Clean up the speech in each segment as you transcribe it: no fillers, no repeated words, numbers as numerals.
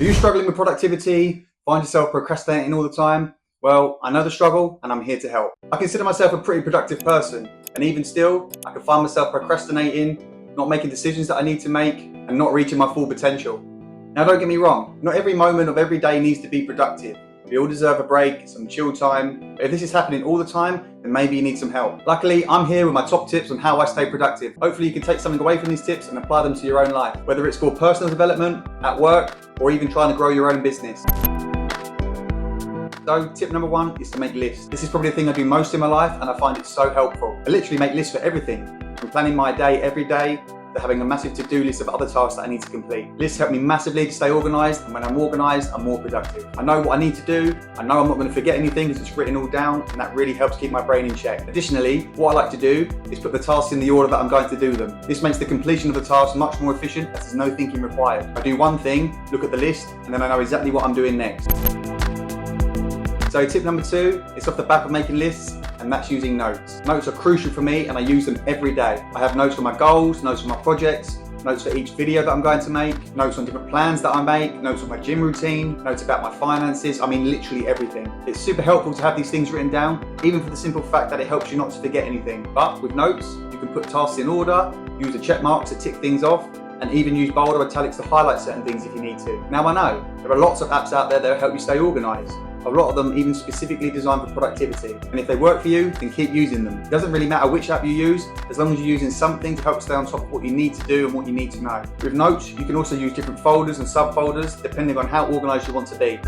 Are you struggling with productivity? Find yourself procrastinating all the time? Well, I know the struggle and I'm here to help. I consider myself a pretty productive person, and even still, I can find myself procrastinating, not making decisions that I need to make, and not reaching my full potential. Now don't get me wrong, not every moment of every day needs to be productive. We all deserve a break, some chill time. But if this is happening all the time, then maybe you need some help. Luckily, I'm here with my top tips on how I stay productive. Hopefully you can take something away from these tips and apply them to your own life, whether it's for personal development, at work, or even trying to grow your own business. So tip number one is to make lists. This is probably the thing I do most in my life, and I find it so helpful. I literally make lists for everything, from planning my day every day to having a massive to-do list of other tasks that I need to complete. Lists help me massively to stay organised, and when I'm organised, I'm more productive. I know what I need to do, I know I'm not going to forget anything because it's written all down, and that really helps keep my brain in check. Additionally, what I like to do is put the tasks in the order that I'm going to do them. This makes the completion of the task much more efficient, as there's no thinking required. I do one thing, look at the list, and then I know exactly what I'm doing next. So tip number two, it's off the back of making lists, and that's using notes. Notes are crucial for me, and I use them every day. I have notes for my goals, notes for my projects, notes for each video that I'm going to make, notes on different plans that I make, notes on my gym routine, notes about my finances, I mean literally everything. It's super helpful to have these things written down, even for the simple fact that it helps you not to forget anything. But with notes, you can put tasks in order, use the check marks to tick things off, and even use bold or italics to highlight certain things if you need to. Now I know, there are lots of apps out there that help you stay organised. A lot of them even specifically designed for productivity. And if they work for you, then keep using them. It doesn't really matter which app you use, as long as you're using something to help stay on top of what you need to do and what you need to know. With notes, you can also use different folders and subfolders, depending on how organised you want to be.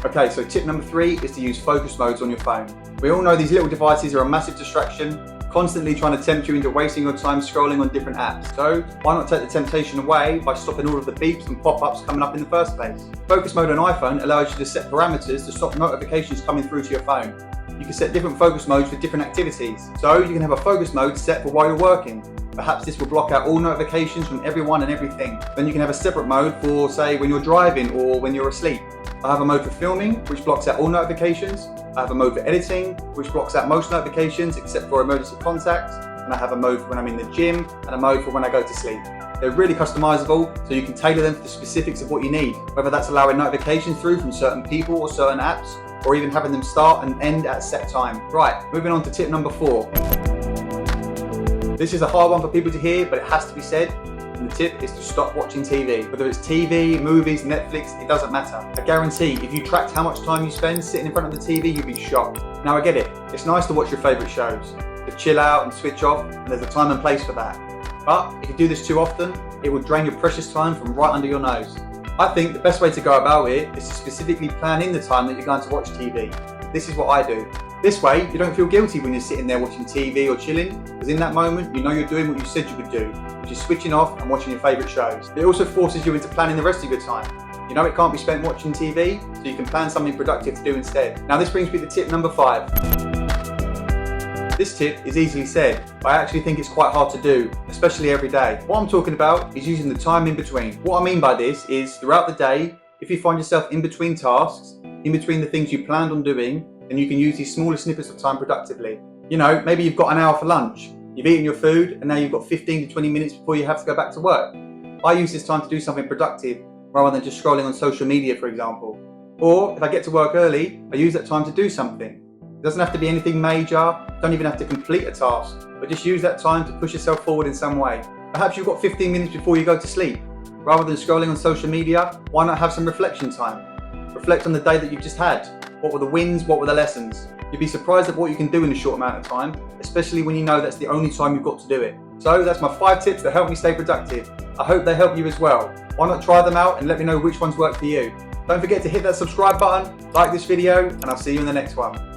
Okay, so tip number three is to use focus modes on your phone. We all know these little devices are a massive distraction, constantly trying to tempt you into wasting your time scrolling on different apps. So why not take the temptation away by stopping all of the beeps and pop-ups coming up in the first place? Focus mode on iPhone allows you to set parameters to stop notifications coming through to your phone. You can set different focus modes for different activities. So you can have a focus mode set for while you're working. Perhaps this will block out all notifications from everyone and everything. Then you can have a separate mode for, say, when you're driving or when you're asleep. I have a mode for filming, which blocks out all notifications. I have a mode for editing, which blocks out most notifications except for emergency contacts. And I have a mode for when I'm in the gym and a mode for when I go to sleep. They're really customizable, so you can tailor them for the specifics of what you need, whether that's allowing notifications through from certain people or certain apps, or even having them start and end at a set time. Right, moving on to tip number four. This is a hard one for people to hear, but it has to be said. And the tip is to stop watching TV. Whether it's TV, movies, Netflix, it doesn't matter. I guarantee if you tracked how much time you spend sitting in front of the TV, you'd be shocked. Now I get it, it's nice to watch your favourite shows, to chill out and switch off, and there's a time and place for that. But if you do this too often, it will drain your precious time from right under your nose. I think the best way to go about it is to specifically plan in the time that you're going to watch TV. This is what I do. This way, you don't feel guilty when you're sitting there watching TV or chilling, because in that moment, you know you're doing what you said you would do, which is switching off and watching your favourite shows. It also forces you into planning the rest of your time. You know it can't be spent watching TV, so you can plan something productive to do instead. Now this brings me to tip number five. This tip is easily said, but I actually think it's quite hard to do, especially every day. What I'm talking about is using the time in between. What I mean by this is, throughout the day, if you find yourself in between tasks, in between the things you planned on doing, then you can use these smaller snippets of time productively. You know, maybe you've got an hour for lunch, you've eaten your food, and now you've got 15 to 20 minutes before you have to go back to work. I use this time to do something productive, rather than just scrolling on social media, for example. Or, if I get to work early, I use that time to do something. It doesn't have to be anything major, don't even have to complete a task, but just use that time to push yourself forward in some way. Perhaps you've got 15 minutes before you go to sleep. Rather than scrolling on social media, why not have some reflection time? Reflect on the day that you've just had. What were the wins, what were the lessons? You'd be surprised at what you can do in a short amount of time, especially when you know that's the only time you've got to do it. So that's my 5 tips that help me stay productive. I hope they help you as well. Why not try them out and let me know which ones work for you? Don't forget to hit that subscribe button, like this video, and I'll see you in the next one.